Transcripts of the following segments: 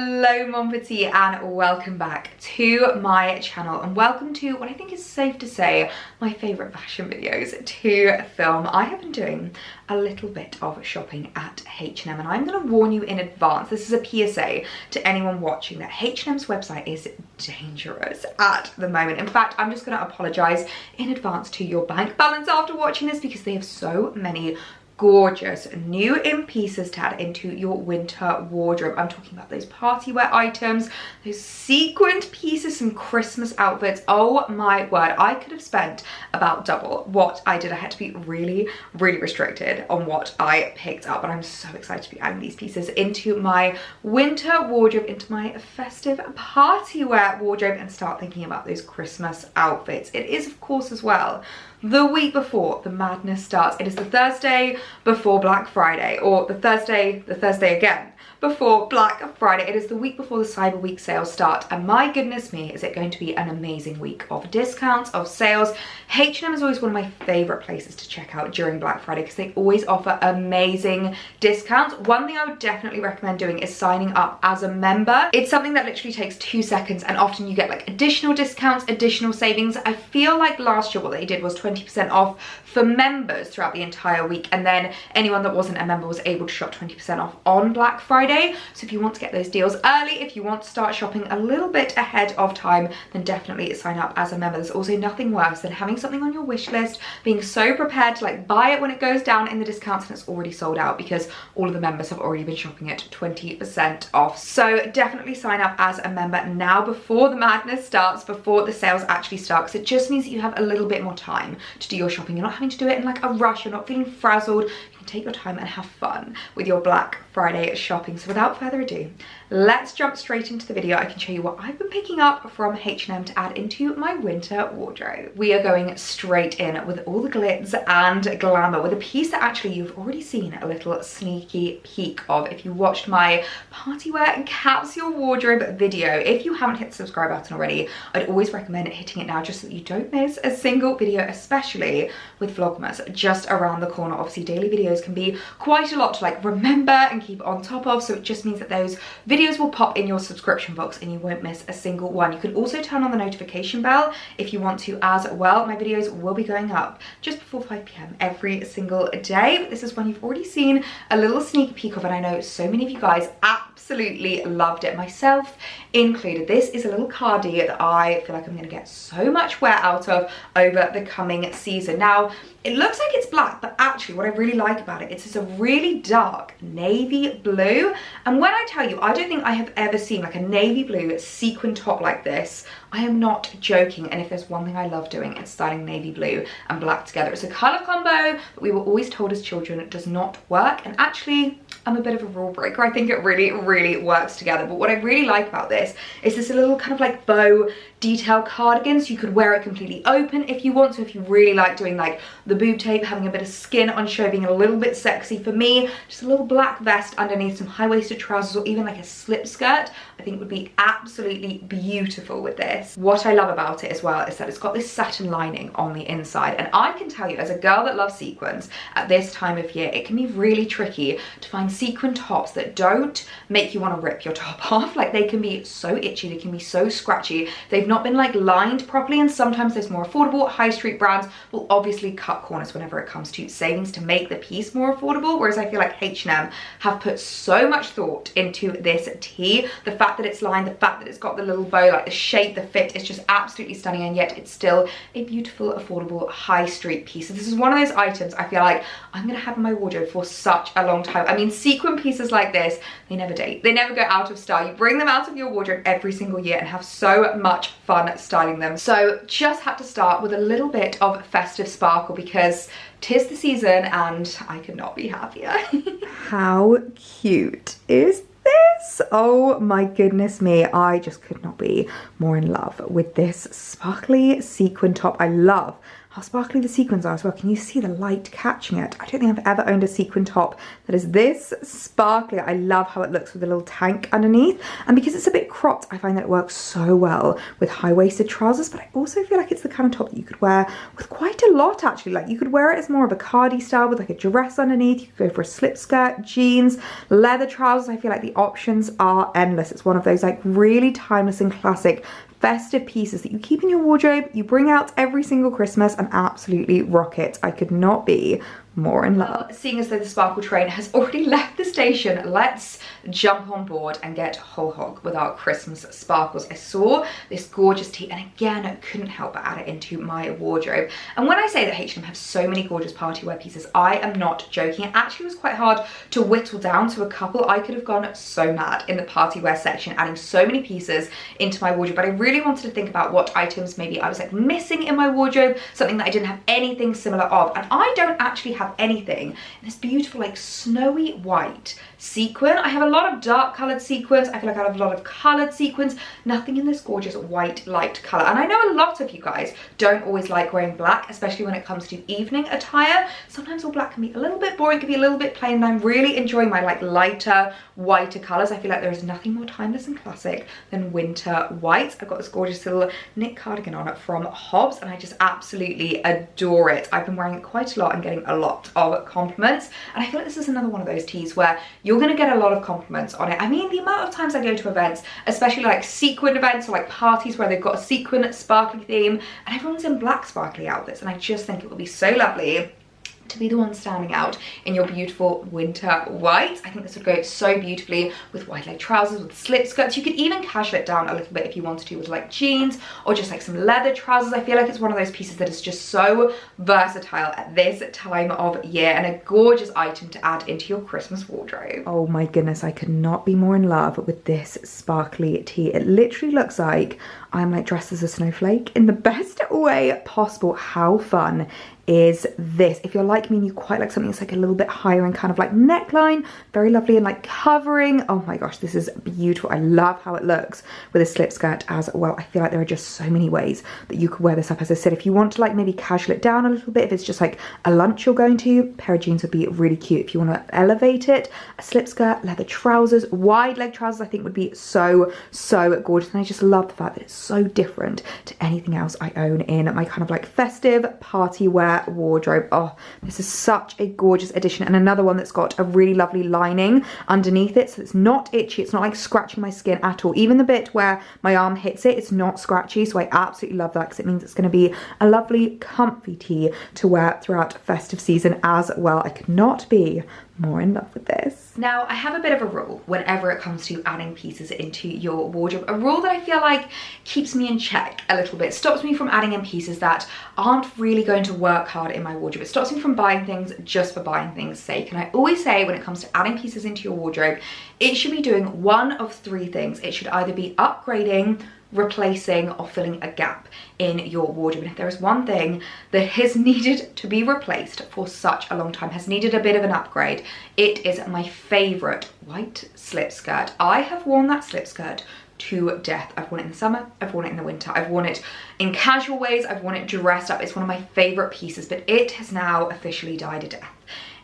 Hello Mon Petite and welcome back to my channel and welcome to what I think is safe to say my favourite fashion videos to film. I have been doing a little bit of shopping at H&M and I'm going to warn you in advance, this is a PSA to anyone watching, that H&M's website is dangerous at the moment. In fact, I'm just going to apologise in advance to your bank balance after watching this because they have so many gorgeous new in pieces to add into your winter wardrobe. I'm talking about those party wear items, those sequined pieces, some Christmas outfits. Oh my word, I could have spent about double what I did. I had to be really restricted on what I picked up, and I'm so excited to be adding these pieces into my winter wardrobe, into my festive party wear wardrobe, and start thinking about those Christmas outfits. It is of course as well the week before the madness starts. It is the Thursday before Black Friday, or the Thursday again before Black Friday. It is the week before the Cyber Week sales start, and my goodness me, is it going to be an amazing week of discounts, of sales. H&M is always one of my favorite places to check out during Black Friday because they always offer amazing discounts. One thing I would definitely recommend doing is signing up as a member. It's something that literally takes 2 seconds, and often you get like additional discounts, additional savings. I feel like last year what they did was 20% off for members throughout the entire week, and then anyone that wasn't a member was able to shop 20% off on Black Friday. So if you want to get those deals early, if you want to start shopping a little bit ahead of time, then definitely sign up as a member. There's also nothing worse than having something on your wish list, being so prepared to like buy it when it goes down in the discounts and it's already sold out because all of the members have already been shopping it 20% off. So definitely sign up as a member now before the madness starts, before the sales actually start, because it just means that you have a little bit more time to do your shopping. You're not having to do it in like a rush, you're not feeling frazzled. You can take your time and have fun with your Black Friday shopping. So without further ado, let's jump straight into the video. I can show you what I've been picking up from H&M to add into my winter wardrobe. We are going straight in with all the glitz and glamour, with a piece that actually you've already seen a little sneaky peek of if you watched my party wear and capsule wardrobe video. If you haven't hit the subscribe button already, I'd always recommend hitting it now just so that you don't miss a single video, especially with Vlogmas just around the corner. Obviously daily videos can be quite a lot to like remember and keep on top of, so it just means that those videos will pop in your subscription box and you won't miss a single one. You can also turn on the notification bell if you want to as well. My videos will be going up just before 5 PM every single day, but this is one you've already seen a little sneak peek of, and I know so many of you guys absolutely loved it, myself included. This is a little cardi that I feel like I'm going to get so much wear out of over the coming season. Now, it looks like it's black, but actually what I really like about it, it's a really dark navy blue. And when I tell you, I don't think I have ever seen like a navy blue sequin top like this. I am not joking. And if there's one thing I love doing, it's styling navy blue and black together. It's a color combo that we were always told as children it does not work. And actually, I'm a bit of a rule breaker. I think it really works together. But what I really like about this is this little kind of like bow detail cardigan, so you could wear it completely open if you want to, if you really like doing like the boob tape, having a bit of skin on show, being a little bit sexy. For me, just a little black vest underneath, some high-waisted trousers, or even like a slip skirt, I think would be absolutely beautiful with this. What I love about it as well is that it's got this satin lining on the inside, and I can tell you, as a girl that loves sequins at this time of year, it can be really tricky to find sequin tops that don't make you want to rip your top off. Like, they can be so itchy, they can be so scratchy, they've not been like lined properly, and sometimes those more affordable high street brands will obviously cut corners whenever it comes to savings to make the piece more affordable, whereas I feel like H&M have put so much thought into this tee. The fact that it's lined, the fact that it's got the little bow, like the shape, the fit, is just absolutely stunning, and yet it's still a beautiful, affordable high street piece. So this is one of those items I feel like I'm gonna have in my wardrobe for such a long time. I mean, sequin pieces like this, they never date. They never go out of style. You bring them out of your wardrobe every single year and have so much fun styling them. So just had to start with a little bit of festive sparkle because 'tis the season and I could not be happier. How cute is this? Oh my goodness me, I just could not be more in love with this sparkly sequin top. I love how sparkly the sequins are as well. Can you see the light catching it? I don't think I've ever owned a sequin top that is this sparkly. I love how it looks with a little tank underneath. And because it's a bit cropped, I find that it works so well with high-waisted trousers, but I also feel like it's the kind of top that you could wear with quite a lot actually. Like you could wear it as more of a cardi style with like a dress underneath. You could go for a slip skirt, jeans, leather trousers. I feel like the options are endless. It's one of those like really timeless and classic festive pieces that you keep in your wardrobe, you bring out every single Christmas and absolutely rock it. I could not be more in love. Well, seeing as though the sparkle train has already left the station, let's jump on board and get whole hog with our Christmas sparkles. I saw this gorgeous tee and again I couldn't help but add it into my wardrobe. And when I say that H&M have so many gorgeous party wear pieces, I am not joking. It actually was quite hard to whittle down to a couple. I could have gone so mad in the party wear section, adding so many pieces into my wardrobe, but I really wanted to think about what items maybe I was like missing in my wardrobe, something that I didn't have anything similar of. And I don't actually have anything in this beautiful like snowy white sequin. I have a lot of dark colored sequins. I feel like I have a lot of colored sequins, nothing in this gorgeous white light color. And I know a lot of you guys don't always like wearing black, especially when it comes to evening attire. Sometimes all black can be a little bit boring, can be a little bit plain, and I'm really enjoying my like lighter, whiter colors. I feel like there is nothing more timeless and classic than winter white. I've got this gorgeous little knit cardigan on it from Hobbs and I just absolutely adore it. I've been wearing it quite a lot and getting a lot of compliments, and I feel like this is another one of those tees where you're gonna get a lot of compliments on it. I mean, the amount of times I go to events, especially like sequin events or like parties where they've got a sequin sparkly theme and everyone's in black sparkly outfits, and I just think it would be so lovely to be the one standing out in your beautiful winter white. I think this would go so beautifully with wide leg trousers, with slip skirts. You could even casual it down a little bit if you wanted to with like jeans or just like some leather trousers. I feel like it's one of those pieces that is just so versatile at this time of year and a gorgeous item to add into your Christmas wardrobe. Oh my goodness, I could not be more in love with this sparkly tee. It literally looks like I'm like dressed as a snowflake in the best way possible. How fun is this? If you're like me and you quite like something that's like a little bit higher and kind of like neckline, very lovely and like covering. Oh my gosh, this is beautiful. I love how it looks with a slip skirt as well. I feel like there are just so many ways that you could wear this up. As I said, if you want to like maybe casual it down a little bit, if it's just like a lunch you're going to, a pair of jeans would be really cute. If you want to elevate it, a slip skirt, leather trousers, wide leg trousers, I think would be so gorgeous. And I just love the fact that it's so different to anything else I own in my kind of like festive party wear wardrobe. Oh, this is such a gorgeous addition, and another one that's got a really lovely lining underneath it, so it's not itchy, it's not like scratching my skin at all. Even the bit where my arm hits it, it's not scratchy, so I absolutely love that because it means it's going to be a lovely comfy tee to wear throughout festive season as well. I could not be more in love with this. Now, I have a bit of a rule whenever it comes to adding pieces into your wardrobe, a rule that I feel like keeps me in check a little bit, stops me from adding in pieces that aren't really going to work hard in my wardrobe. It stops me from buying things just for buying things' sake. And I always say when it comes to adding pieces into your wardrobe, it should be doing one of three things. It should either be upgrading, replacing, or filling a gap in your wardrobe. And if there is one thing that has needed to be replaced for such a long time, has needed a bit of an upgrade, it is my favorite white slip skirt. I have worn that slip skirt to death. I've worn it in the summer, I've worn it in the winter, I've worn it in casual ways, I've worn it dressed up. It's one of my favorite pieces, but it has now officially died a death.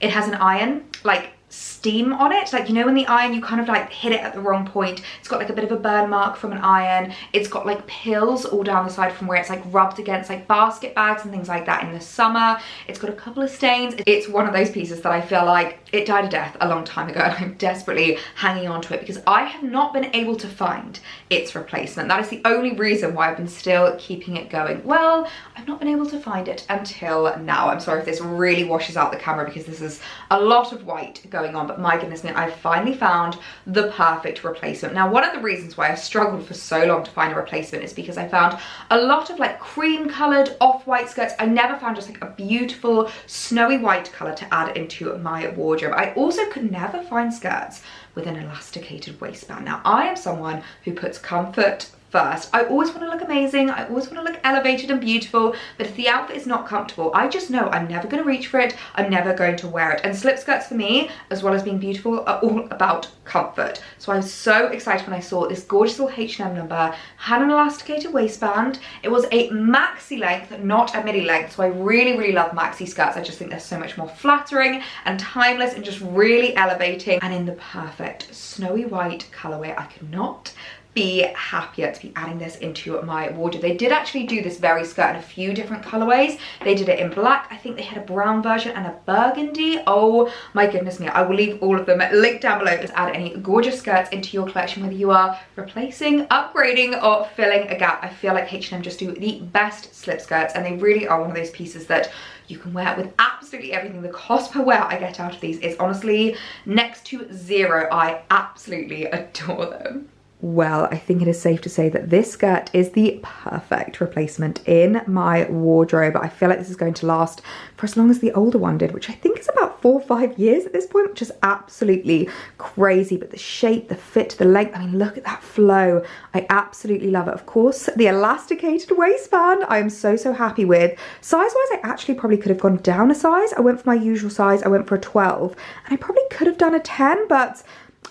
It has an iron, like steam on it, like, you know, when the iron you kind of like hit it at the wrong point, it's got like a bit of a burn mark from an iron, it's got like pills all down the side from where it's like rubbed against like basket bags and things like that in the summer, it's got a couple of stains. It's one of those pieces that I feel like it died a death a long time ago, and I'm desperately hanging on to it because I have not been able to find its replacement. That is the only reason why I've been still keeping it going. Well, I've not been able to find it until now. I'm sorry if this really washes out the camera because this is a lot of white going on, but my goodness me, I've finally found the perfect replacement. Now, one of the reasons why I struggled for so long to find a replacement is because I found a lot of like cream colored off-white skirts. I never found just like a beautiful snowy white color to add into my wardrobe. I also could never find skirts with an elasticated waistband. Now, I am someone who puts comfort first. I always want to look amazing. I always want to look elevated and beautiful, but if the outfit is not comfortable, I just know I'm never going to reach for it. I'm never going to wear it. And slip skirts for me, as well as being beautiful, are all about comfort. So I was so excited when I saw this gorgeous little H&M number, had an elasticated waistband. It was a maxi length, not a midi length. So I really, really love maxi skirts. I just think they're so much more flattering and timeless and just really elevating, and in the perfect snowy white colorway. I could not be happier to be adding this into my wardrobe. They did actually do this very skirt in a few different colorways. They did it in black. I think they had a brown version and a burgundy. Oh my goodness me. I will leave all of them linked down below to add any gorgeous skirts into your collection, whether you are replacing, upgrading, or filling a gap. I feel like H&M just do the best slip skirts, and they really are one of those pieces that you can wear with absolutely everything. The cost per wear I get out of these is honestly next to zero. I absolutely adore them. Well, I think it is safe to say that this skirt is the perfect replacement in my wardrobe. I feel like this is going to last for as long as the older one did, which I think is about 4 or 5 years at this point, which is absolutely crazy. But the shape, the fit, the length, I mean, look at that flow. I absolutely love it. Of course, the elasticated waistband, I am so, so happy with. Size-wise, I actually probably could have gone down a size. I went for my usual size. I went for a 12, and I probably could have done a 10, but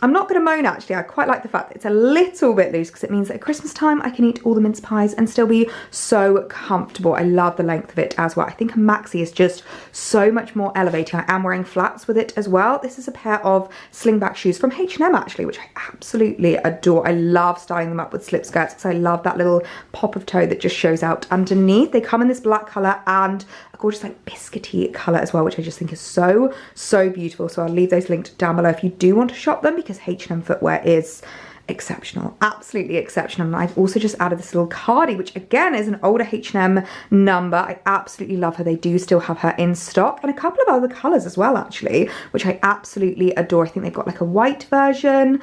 I'm not going to moan actually. I quite like the fact that it's a little bit loose because it means that at Christmas time I can eat all the mince pies and still be so comfortable. I love the length of it as well. I think a maxi is just so much more elevating. I am wearing flats with it as well. This is a pair of slingback shoes from H&M actually, which I absolutely adore. I love styling them up with slip skirts because I love that little pop of toe that just shows out underneath. They come in this black colour and a gorgeous like biscuity colour as well, which I just think is so, so beautiful. So I'll leave those linked down below if you do want to shop them, because H&M footwear is exceptional, absolutely exceptional. And I've also just added this little cardi, which again is an older H&M number. I absolutely love her. They do still have her in stock, and a couple of other colours as well actually, which I absolutely adore. I think they've got like a white version,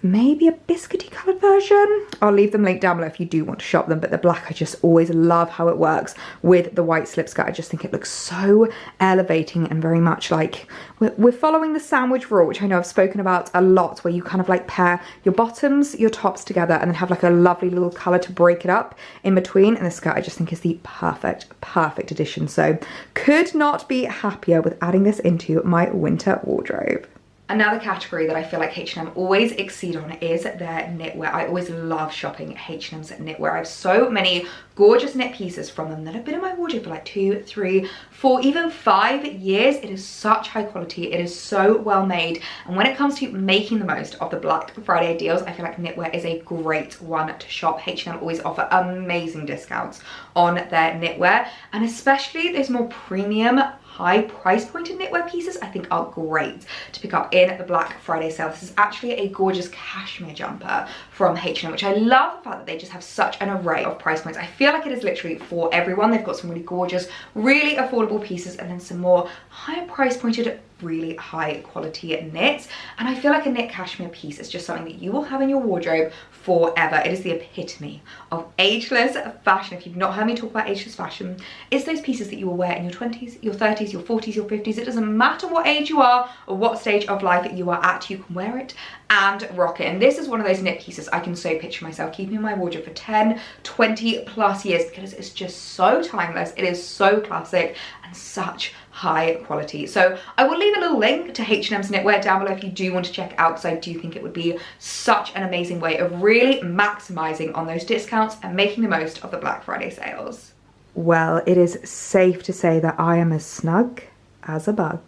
maybe a biscuity coloured version. I'll leave them linked down below if you do want to shop them. But the black, I just always love how it works with the white slip skirt. I just think it looks so elevating and very much like we're following the sandwich rule, which I know I've spoken about a lot, where you kind of like pair your bottoms, your tops together, and then have like a lovely little colour to break it up in between. And the skirt I just think is the perfect addition. So could not be happier with adding this into my winter wardrobe. Another category that I feel like H&M always exceed on is their knitwear. I always love shopping H&M's knitwear. I have so many gorgeous knit pieces from them that have been in my wardrobe for like 2, 3, 4, even 5 years. It is such high quality. It is so well made. And when it comes to making the most of the Black Friday deals, I feel like knitwear is a great one to shop. H&M always offer amazing discounts on their knitwear, and especially those more premium high price pointed knitwear pieces I think are great to pick up in the Black Friday sale. This is actually a gorgeous cashmere jumper from H&M, which I love the fact that they just have such an array of price points. I feel like it is literally for everyone. They've got some really gorgeous, really affordable pieces, and then some more higher price pointed, really high quality knits. And I feel like a knit cashmere piece is just something that you will have in your wardrobe forever. It is the epitome of ageless fashion. If you've not heard me talk about ageless fashion, it's those pieces that you will wear in your 20s, your 30s, your 40s, your 50s. It doesn't matter what age you are or what stage of life you are at, you can wear it and rock it. And this is one of those knit pieces I can so picture myself keeping in my wardrobe for 10, 20 plus years, because it's just so timeless. It is so classic and such high quality. So I will leave a little link to H&M's knitwear down below if you do want to check it out, because I do think it would be such an amazing way of really maximizing on those discounts and making the most of the Black Friday sales. Well, it is safe to say that I am as snug as a bug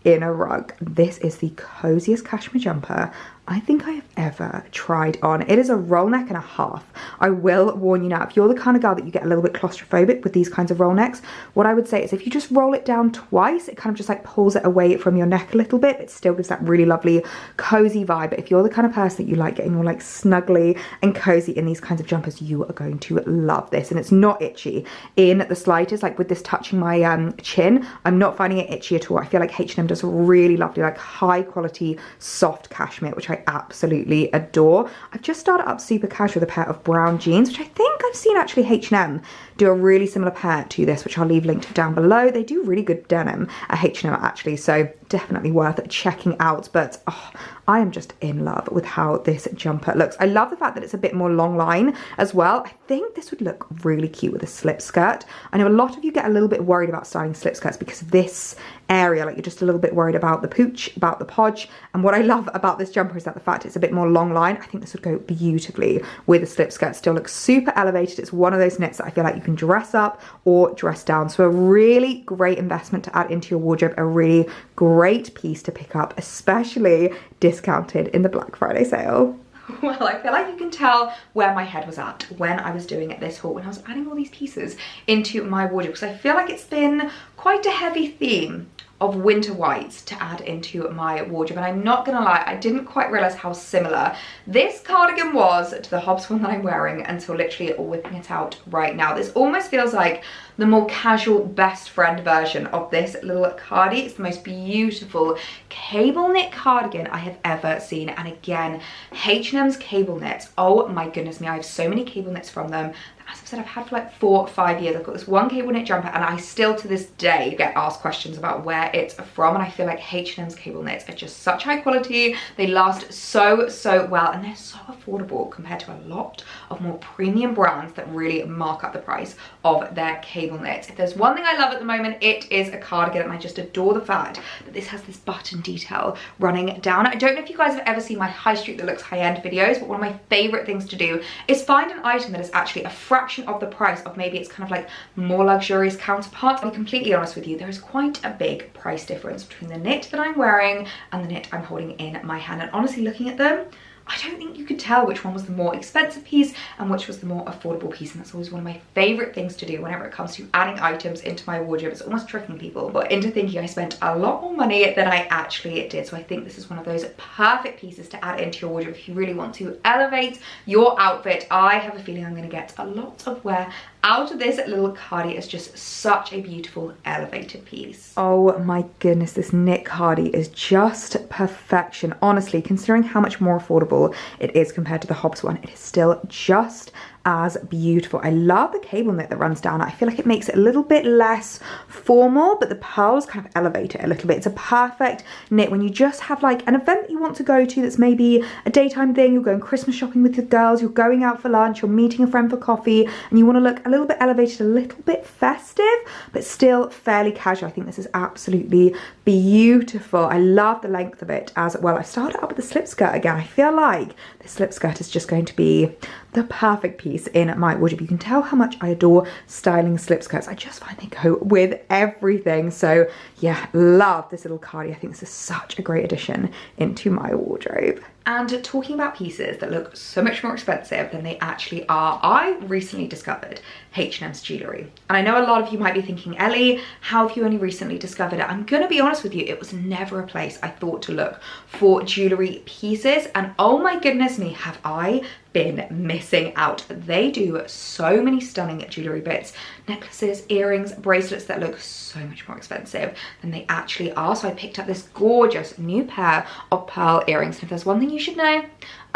in a rug. This is the coziest cashmere jumper I think I have ever tried on. It is a roll neck and a half. I will warn you now, if you're the kind of girl that you get a little bit claustrophobic with these kinds of roll necks, what I would say is if you just roll it down twice, it kind of just like pulls it away from your neck a little bit. It still gives that really lovely cozy vibe. But if you're the kind of person that you like getting all like snuggly and cozy in these kinds of jumpers, you are going to love this. And it's not itchy in the slightest. Like with this touching my chin, I'm not finding it itchy at all. I feel like H&M does really lovely, like high quality, soft cashmere, which I absolutely adore. I've just started up super casual with a pair of brown jeans, which I think I've seen actually H&M do a really similar pair to this, which I'll leave linked down below. They do really good denim at H&M actually, so definitely worth checking out. But oh, I am just in love with how this jumper looks. I love the fact that it's a bit more long line as well. I think this would look really cute with a slip skirt. I know a lot of you get a little bit worried about styling slip skirts because of this area, like you're just a little bit worried about the pooch, about the podge. And what I love about this jumper is that the fact it's a bit more long line. I think this would go beautifully with a slip skirt. Still looks super elevated. It's one of those knits that I feel like you can dress up or dress down. So a really great investment to add into your wardrobe, a really great piece to pick up, especially discounted in the Black Friday sale. Well, I feel like you can tell where my head was at when I was doing this haul, when I was adding all these pieces into my wardrobe, because I feel like it's been quite a heavy theme of winter whites to add into my wardrobe. And I'm not gonna lie, I didn't quite realize how similar this cardigan was to the Hobbs one that I'm wearing until literally whipping it out right now. This almost feels like the more casual best friend version of this little cardi. It's the most beautiful cable knit cardigan I have ever seen. And again, H&M's cable knits, oh my goodness me, I have so many cable knits from them. As I've said, I've had for like 4 or 5 years. I've got this one cable knit jumper and I still to this day get asked questions about where it's from. And I feel like H&M's cable knits are just such high quality. They last so well and they're so affordable compared to a lot of more premium brands that really mark up the price of their cable knits. If there's one thing I love at the moment, it is a cardigan, and I just adore the fact that this has this button detail running down. I don't know if you guys have ever seen my high street that looks high-end videos, but one of my favorite things to do is find an item that is actually a fraction of the price of maybe it's kind of like more luxurious counterparts. I'll be completely honest with you, there is quite a big price difference between the knit that I'm wearing and the knit I'm holding in my hand. And honestly, looking at them, I don't think you could tell which one was the more expensive piece and which was the more affordable piece, and that's always one of my favorite things to do whenever it comes to adding items into my wardrobe. It's almost tricking people but into thinking I spent a lot more money than I actually did. So I think this is one of those perfect pieces to add into your wardrobe if you really want to elevate your outfit. I have a feeling I'm going to get a lot of wear out of this little cardi. It's just such a beautiful elevated piece. Oh my goodness, this knit cardi is just perfection. Honestly, considering how much more affordable it is compared to the Hobbs one, it is still just as beautiful. I love the cable knit that runs down. I feel like it makes it a little bit less formal, but the pearls kind of elevate it a little bit. It's a perfect knit when you just have like an event that you want to go to that's maybe a daytime thing. You're going Christmas shopping with the girls, you're going out for lunch, you're meeting a friend for coffee, and you want to look a little bit elevated, a little bit festive, but still fairly casual. I think this is absolutely beautiful. I love the length of it as well. I started out with the slip skirt again. I feel like this slip skirt is just going to be the perfect piece in my wardrobe. You can tell how much I adore styling slip skirts. I just find they go with everything. So yeah, love this little cardi. I think this is such a great addition into my wardrobe. And talking about pieces that look so much more expensive than they actually are, I recently discovered H&M's jewellery. And I know a lot of you might be thinking, Ellie, how have you only recently discovered it? I'm gonna be honest with you, it was never a place I thought to look for jewellery pieces. And oh my goodness me, have I been missing out. They do so many stunning jewellery bits, necklaces, earrings, bracelets that look so much more expensive than they actually are. So I picked up this gorgeous new pair of pearl earrings. And if there's one thing you should know,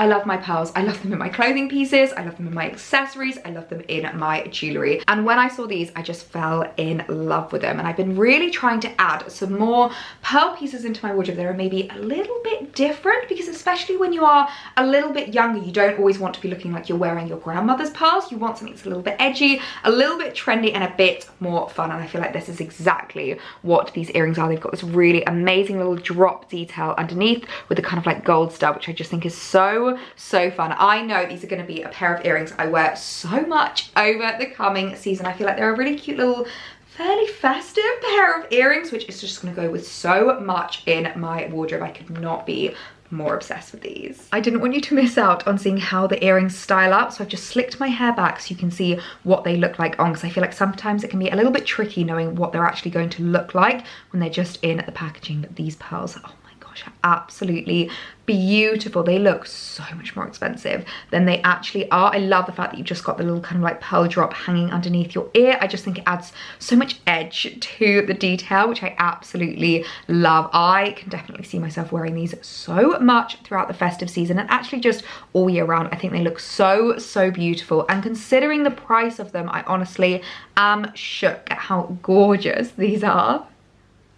I love my pearls. I love them in my clothing pieces. I love them in my accessories. I love them in my jewellery. And when I saw these, I just fell in love with them. And I've been really trying to add some more pearl pieces into my wardrobe that are maybe a little bit different, because especially when you are a little bit younger, you don't always want to be looking like you're wearing your grandmother's pearls. You want something that's a little bit edgy, a little bit trendy, and a bit more fun. And I feel like this is exactly what these earrings are. They've got this really amazing little drop detail underneath with a kind of like gold stud, which I just think is so fun. I know these are going to be a pair of earrings I wear so much over the coming season. I feel like they're a really cute little fairly festive pair of earrings, which is just going to go with so much in my wardrobe. I could not be more obsessed with these. I didn't want you to miss out on seeing how the earrings style up, so I've just slicked my hair back so you can see what they look like on, because I feel like sometimes it can be a little bit tricky knowing what they're actually going to look like when they're just in the packaging. But these pearls, oh my gosh, are absolutely beautiful. They look so much more expensive than they actually are. I love the fact that you've just got the little kind of like pearl drop hanging underneath your ear. I just think it adds so much edge to the detail, which I absolutely love. I can definitely see myself wearing these so much throughout the festive season and actually just all year round. I think they look so beautiful, and considering the price of them, I honestly am shook at how gorgeous these are.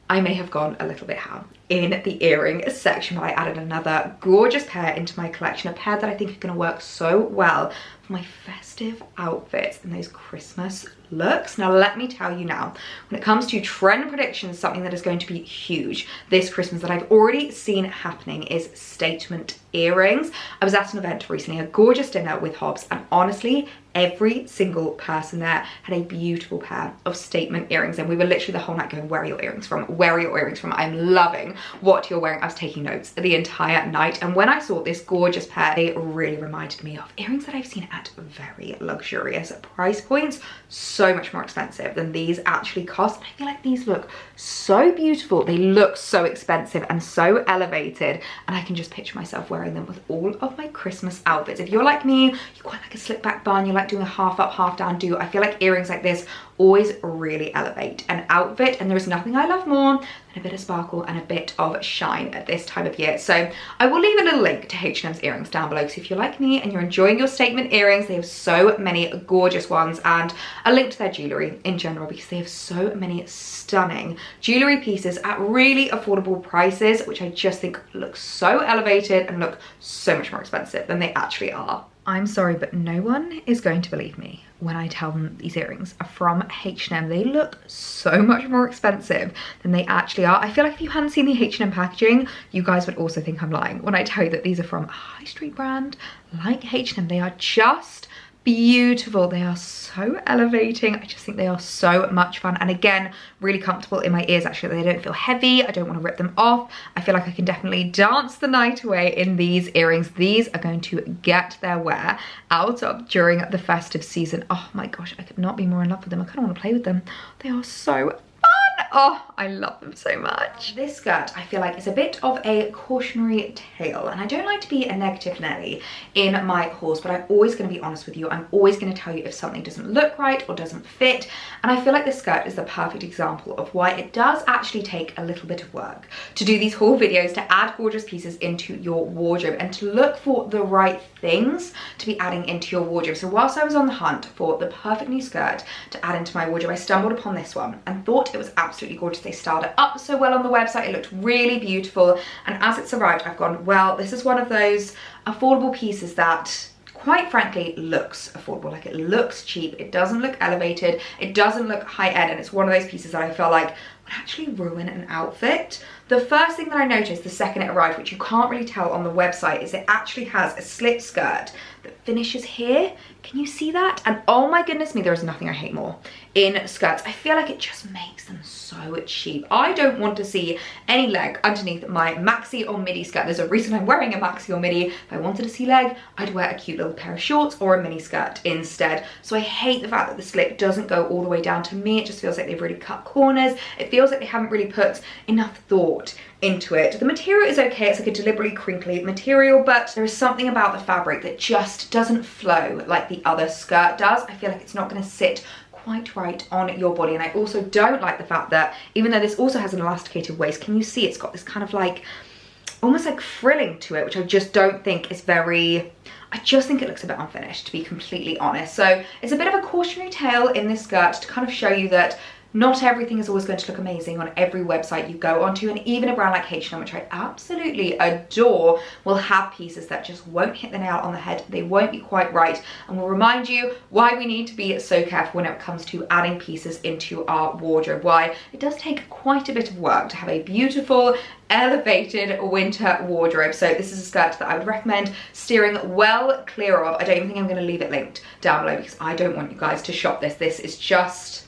I may have gone a little bit ham in the earring section, but I added another gorgeous pair into my collection, a pair that I think are going to work so well for my festive outfits and those Christmas looks. Now let me tell you now, when it comes to trend predictions, something that is going to be huge this Christmas that I've already seen happening is statement earrings. I was at an event recently, a gorgeous dinner with Hobbs, and honestly every single person there had a beautiful pair of statement earrings, and we were literally the whole night going, where are your earrings from, where are your earrings from, I'm loving what you're wearing. I was taking notes the entire night, and when I saw this gorgeous pair, they really reminded me of earrings that I've seen at very luxurious price points, so much more expensive than these actually cost. And I feel like these look so beautiful, they look so expensive and so elevated, and I can just picture myself wearing them with all of my Christmas outfits. If you're like me, you quite like a slick back bun, you like doing a half up half down do, I feel like earrings like this always really elevate an outfit, and there's nothing I love more than a bit of sparkle and a bit of shine at this time of year. So I will leave a little link to H&M's earrings down below, so if you're like me and you're enjoying your statement earrings, they have so many gorgeous ones, and a link to their jewellery in general, because they have so many stunning jewellery pieces at really affordable prices, which I just think look so elevated and look so much more expensive than they actually are. I'm sorry, but no one is going to believe me when I tell them these earrings are from H&M. They look so much more expensive than they actually are. I feel like if you hadn't seen the H&M packaging, you guys would also think I'm lying when I tell you that these are from a high street brand like H&M. They are just beautiful. They are so elevating. I just think they are so much fun, and again, really comfortable in my ears. Actually, they don't feel heavy. I don't want to rip them off. I feel like I can definitely dance the night away in these earrings. These are going to get their wear out of during the festive season. Oh my gosh, I could not be more in love with them. I kind of want to play with them. They are so oh, I love them so much. This skirt, I feel like, is a bit of a cautionary tale, and I don't like to be a negative Nelly in my hauls, but I'm always going to be honest with you. I'm always going to tell you if something doesn't look right or doesn't fit, and I feel like this skirt is the perfect example of why it does actually take a little bit of work to do these haul videos, to add gorgeous pieces into your wardrobe and to look for the right things to be adding into your wardrobe. So whilst I was on the hunt for the perfect new skirt to add into my wardrobe, I stumbled upon this one and thought it was absolutely gorgeous. They styled it up so well on the website. It looked really beautiful, and as it's arrived, I've gone, well, this is one of those affordable pieces that quite frankly looks affordable. Like, it looks cheap, it doesn't look elevated, it doesn't look high-end, and it's one of those pieces that I feel like would actually ruin an outfit. The first thing that I noticed the second it arrived, which you can't really tell on the website, is it actually has a slip skirt that finishes here. Can you see that? And oh my goodness me, there is nothing I hate more in skirts. I feel like it just makes them so cheap. I don't want to see any leg underneath my maxi or midi skirt. There's a reason I'm wearing a maxi or midi. If I wanted to see leg, I'd wear a cute little pair of shorts or a mini skirt instead. So I hate the fact that the slip doesn't go all the way down. To me, it just feels like they've really cut corners. It feels like they haven't really put enough thought into it. The material is okay, it's like a deliberately crinkly material, but there is something about the fabric that just doesn't flow like the other skirt does. I feel like it's not going to sit quite right on your body, and I also don't like the fact that even though this also has an elasticated waist, can you see it's got this kind of like almost like frilling to it, which I just don't think is very, I just think it looks a bit unfinished, to be completely honest. So it's a bit of a cautionary tale in this skirt to kind of show you that not everything is always going to look amazing on every website you go onto, and even a brand like H&M, which I absolutely adore, will have pieces that just won't hit the nail on the head. They won't be quite right, and will remind you why we need to be so careful when it comes to adding pieces into our wardrobe, why it does take quite a bit of work to have a beautiful elevated winter wardrobe. So this is a skirt that I would recommend steering well clear of. I don't even think I'm going to leave it linked down below because I don't want you guys to shop this. This is just,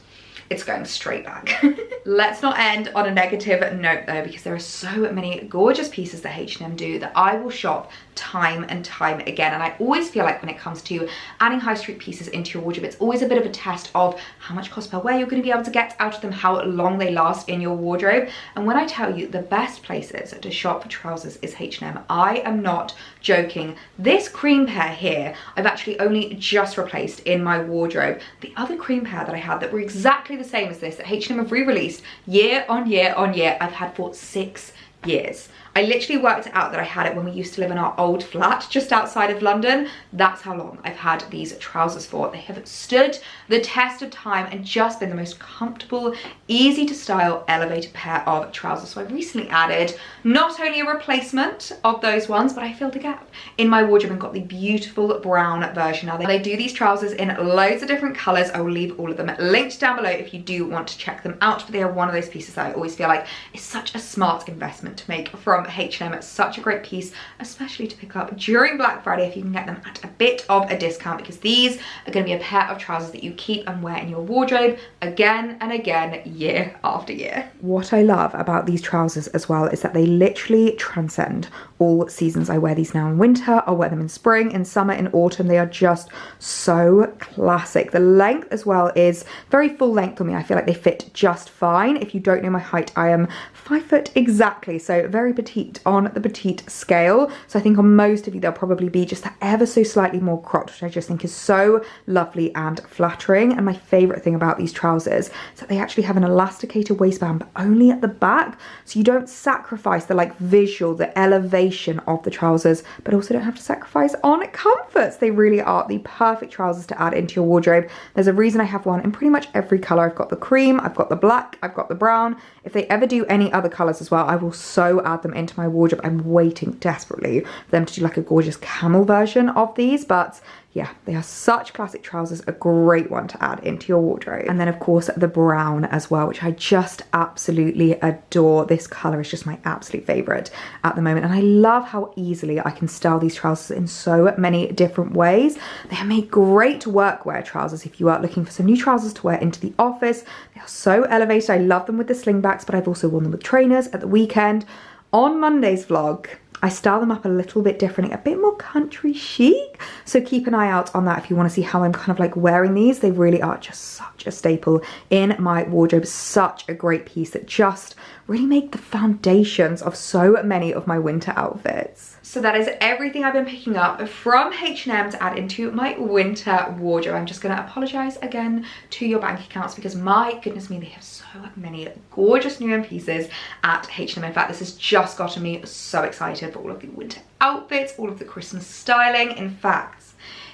it's going straight back. Let's not end on a negative note though, because there are so many gorgeous pieces that H&M do that I will shop time and time again. And I always feel like when it comes to adding high street pieces into your wardrobe, it's always a bit of a test of how much cost per wear you're going to be able to get out of them, how long they last in your wardrobe. And when I tell you the best places to shop for trousers is H&M, I am not joking. This cream pair here, I've actually only just replaced in my wardrobe. The other cream pair that I had that were exactly the same as this, that H&M have re-released year on year on year, I've had for 6 years. I literally worked it out that I had it when we used to live in our old flat just outside of London. That's how long I've had these trousers for. They have stood the test of time and just been the most comfortable, easy to style, elevated pair of trousers. So I recently added not only a replacement of those ones, but I filled a gap in my wardrobe and got the beautiful brown version. Now they do these trousers in loads of different colors. I will leave all of them linked down below if you do want to check them out, but they are one of those pieces that I always feel like is such a smart investment to make from H&M. It's such a great piece, especially to pick up during Black Friday if you can get them at a bit of a discount, because these are going to be a pair of trousers that you keep and wear in your wardrobe again and again, year after year. What I love about these trousers as well is that they literally transcend all seasons. I wear these now in winter, I'll wear them in spring, in summer, in autumn. They are just so classic. The length as well is very full length on me. I feel like they fit just fine. If you don't know my height, I am 5 foot exactly, so very petite on the petite scale. So I think on most of you they'll probably be just ever so slightly more cropped, which I just think is so lovely and flattering. And my favorite thing about these trousers is that they actually have an elasticated waistband, but only at the back, so you don't sacrifice the like visual, the elevation of the trousers, but also don't have to sacrifice on comforts. They really are the perfect trousers to add into your wardrobe. There's a reason I have one in pretty much every color. I've got the cream, I've got the black, I've got the brown. If they ever do any other colors as well, I will so add them into my wardrobe. I'm waiting desperately for them to do like a gorgeous camel version of these, but yeah, they are such classic trousers, a great one to add into your wardrobe. And then of course the brown as well, which I just absolutely adore. This color is just my absolute favorite at the moment. And I love how easily I can style these trousers in so many different ways. They are made great workwear trousers if you are looking for some new trousers to wear into the office. They are so elevated. I love them with the slingbacks, but I've also worn them with trainers at the weekend. On Monday's vlog, I style them up a little bit differently, a bit more country chic. So keep an eye out on that if you want to see how I'm kind of like wearing these. They really are just such a staple in my wardrobe. Such a great piece that just really make the foundations of so many of my winter outfits. So that is everything I've been picking up from H&M to add into my winter wardrobe. I'm just going to apologise again to your bank accounts because my goodness me, they have so many gorgeous new pieces at H&M. In fact, this has just gotten me so excited for all of the winter outfits, all of the Christmas styling. In fact,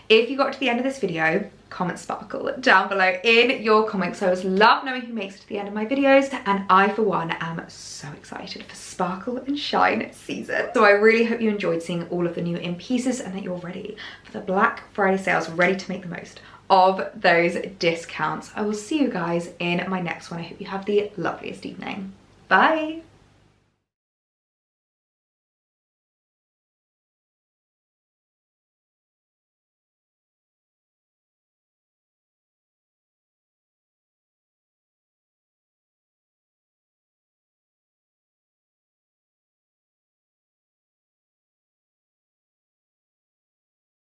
if you got to the end of this video, comment sparkle down below in your comments. I always love knowing who makes it to the end of my videos, and I for one am so excited for sparkle and shine season. So I really hope you enjoyed seeing all of the new in pieces and that you're ready for the Black Friday sales, ready to make the most of those discounts. I will see you guys in my next one. I hope you have the loveliest evening. Bye.